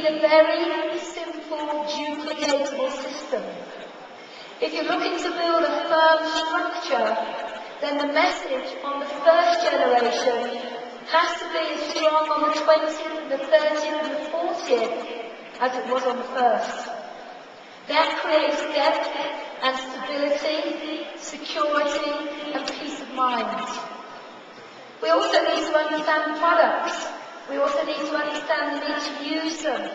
need a very simple, duplicatable system. If you're looking to build a firm structure, then the message on the first generation has to be as strong on the 20th, the 30th and the 40th as it was on the first. That creates depth and stability, security and peace of mind. We also need to understand products. We also need to understand the need to use them.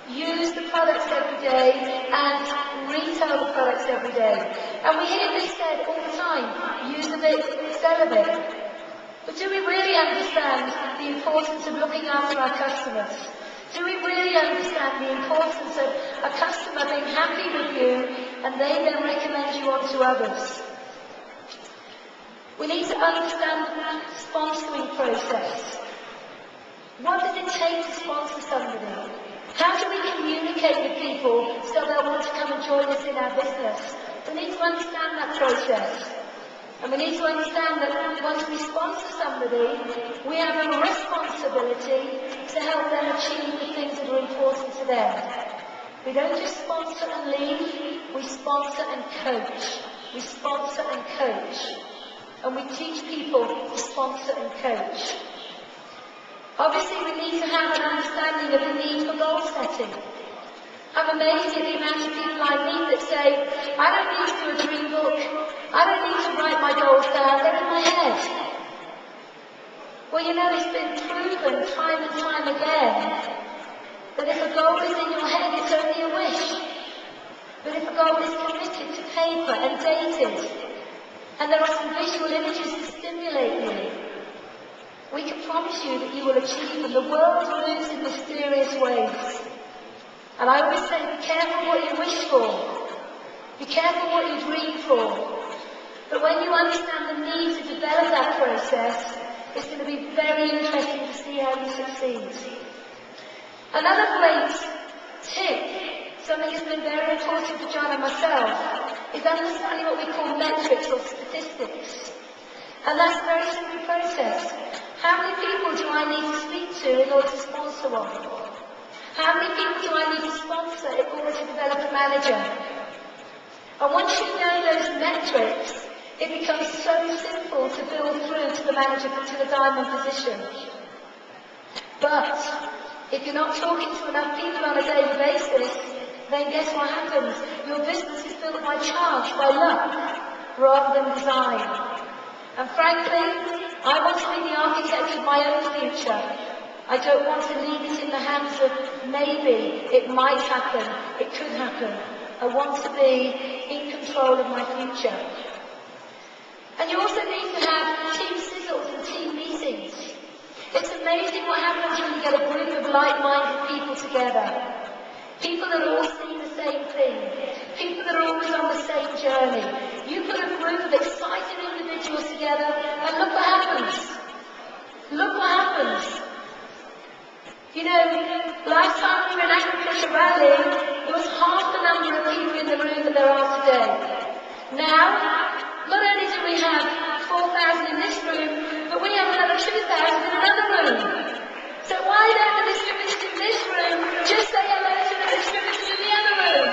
Use the products every day and retail the products every day. And we hear this said all the time, use a bit, sell a bit. But do we really understand the importance of looking after our customers? Do we really understand the importance of a customer being happy with you and they then recommend you on to others? We need to understand the sponsoring process. What does it take to sponsor somebody? How do we communicate with people so they'll want to come and join us in our business? We need to understand that process. And we need to understand that once we sponsor somebody, we have a responsibility to help them achieve the things that are important to them. We don't just sponsor and leave, we sponsor and coach. We sponsor and coach. And we teach people to sponsor and coach. Obviously, we need to have an understanding of the need for goal setting. I'm amazed at the amount of people I meet that say, I don't need to do a dream book. I don't need to write my goals down. They're in my head. Well, you know, it's been proven time and time again that if a goal is in your head, it's only a wish. But if a goal is committed to paper and dated, and there are some visual images to stimulate you, we can promise you that you will achieve them. The world moves in mysterious ways. And I always say, be careful what you wish for. Be careful what you dream for. But when you understand the need to develop that process, it's going to be very interesting to see how you succeed. Another great tip, something that's been very important for John and myself, is understanding what we call metrics or statistics. And that's a very simple process. How many people do I need to speak to in order to sponsor one? How many people do I need to sponsor in order to develop a manager? And once you know those metrics, it becomes so simple to build through to the manager, to the diamond position. But if you're not talking to enough people on a daily basis, then guess what happens? Your business is built by chance, by luck, rather than design. And frankly, I want to be the architect of my own future. I don't want to leave it in the hands of maybe, it might happen, it could happen. I want to be in control of my future. And you also need to have team sizzles and team meetings. It's amazing what happens when you get a group of like-minded people together. People that all see the same thing. People that are always on the same journey. You put a group of excited individuals together and look what happens. Look what happens. You know, last time we were in Africa rally, there was half the number of people in the room that there are today. Now, not only do we have 4,000 in this room, but we have another 2,000 in another room. So why don't the distributors in this room just say hello to the distributors in the other room?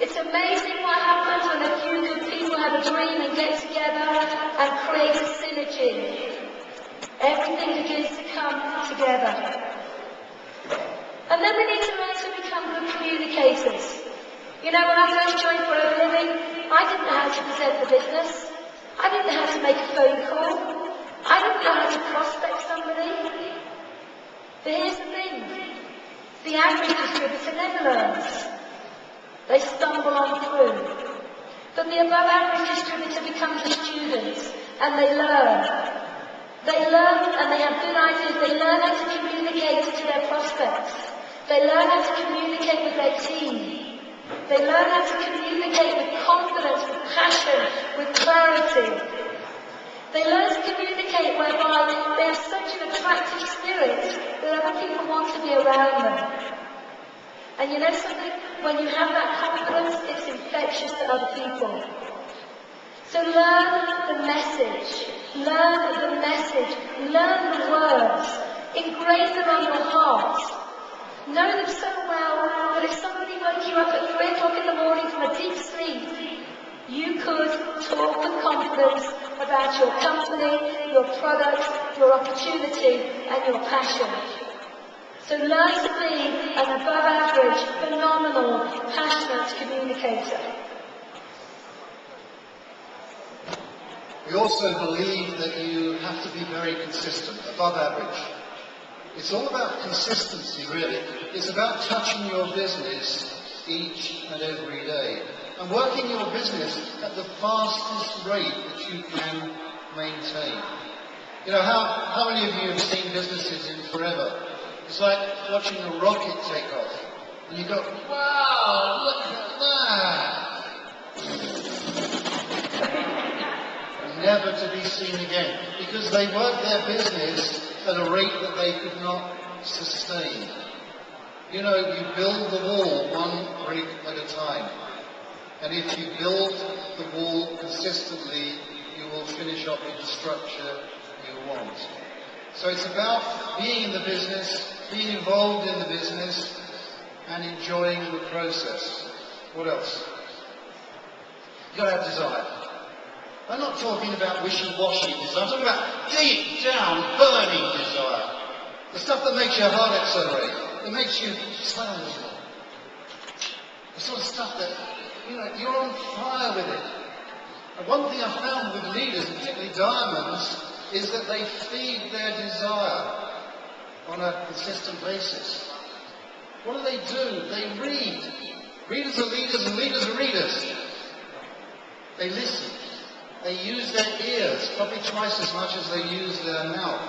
It's amazing what happens when a few good people have a dream and get together and create a synergy. Everything begins to come together. And then we need to also become good communicators. You know, when I first joined for a living, I didn't know how to present the business. I didn't know how to make a phone call. I didn't know how to prospect somebody. But here's the thing. The average distributor never learns. They stumble on through. But the above average distributor becomes a student and they learn. They learn and they have good ideas. They learn how to communicate to their prospects. They learn how to communicate with their team. They learn how to communicate with confidence, with passion, with clarity. They learn to communicate whereby they have such an attractive spirit that other people want to be around them. And you know something? When you have that confidence, it's infectious to other people. So learn the message. Learn the message. Learn the words. Engrave them on your heart. Know them so well that if somebody woke you up at 3 o'clock in the morning from a deep sleep, you could talk with confidence about your company, your product, your opportunity, and your passion. So learn to be an above average, phenomenal, passionate communicator. We also believe that you have to be very consistent, above average. It's all about consistency, really. It's about touching your business each and every day and working your business at the fastest rate that you can maintain. You know, how many of you have seen businesses in forever? It's like watching a rocket take off. And you go, wow, look at that! Never to be seen again. Because they work their business at a rate that they could not sustain. You know, you build the wall one brick at a time. And if you build the wall consistently, you will finish up with the structure you want. So it's about being in the business, being involved in the business, and enjoying the process. What else? You've got to have desire. I'm not talking about wishy-washy desire. I'm talking about deep down, burning desire. The stuff that makes your heart accelerate. That makes you smile a little. The sort of stuff that, you know, you're on fire with it. And one thing I've found with leaders, particularly diamonds, is that they feed their desire on a consistent basis. What do? They read. Readers are leaders and leaders are readers. They listen. They use their ears probably twice as much as they use their mouth,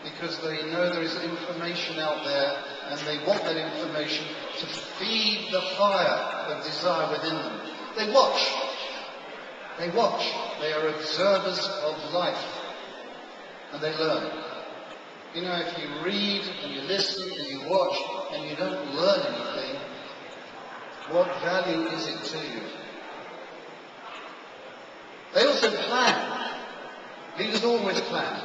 because they know there is information out there and they want that information to feed the fire of desire within them. They watch. They watch. They are observers of life. And they learn. You know, if you read and you listen and you watch and you don't learn anything, what value is it to you? They also plan. Leaders always plan.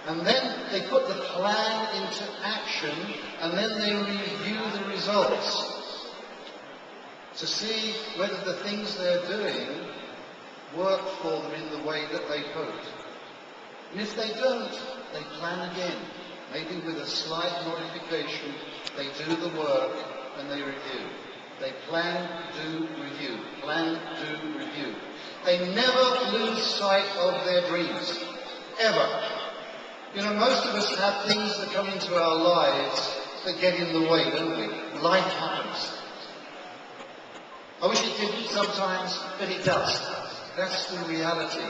And then they put the plan into action, and then they review the results to see whether the things they're doing work for them in the way that they hoped. And if they don't, they plan again. Maybe with a slight modification, they do the work and they review. They plan, do, review. Plan, do, review. They never lose sight of their dreams. Ever. You know, most of us have things that come into our lives that get in the way, don't we? Life happens. I wish it didn't sometimes, but it does. That's the reality.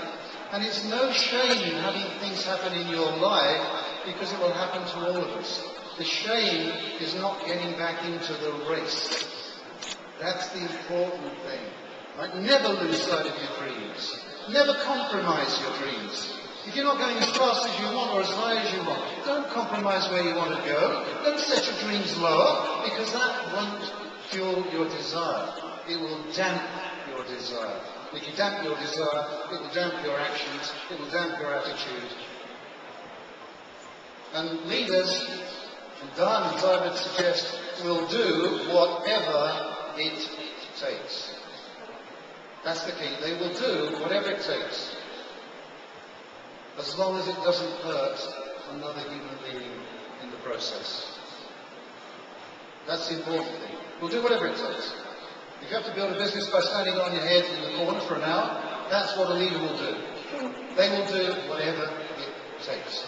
And it's no shame in having things happen in your life, because it will happen to all of us. The shame is not getting back into the race. That's the important thing. Right? Never lose sight of your dreams. Never compromise your dreams. If you're not going as fast as you want or as high as you want, don't compromise where you want to go. Don't set your dreams lower, because that won't fuel your desire. It will damp your desire. If you damp your desire, it will damp your actions, it will damp your attitude. And leaders and diamonds, I would suggest, will do whatever it takes. That's the key. They will do whatever it takes, as long as it doesn't hurt another human being in the process. That's the important thing. We'll do whatever it takes. If you have to build a business by standing on your head in the corner for an hour, that's what a leader will do. They will do whatever it takes.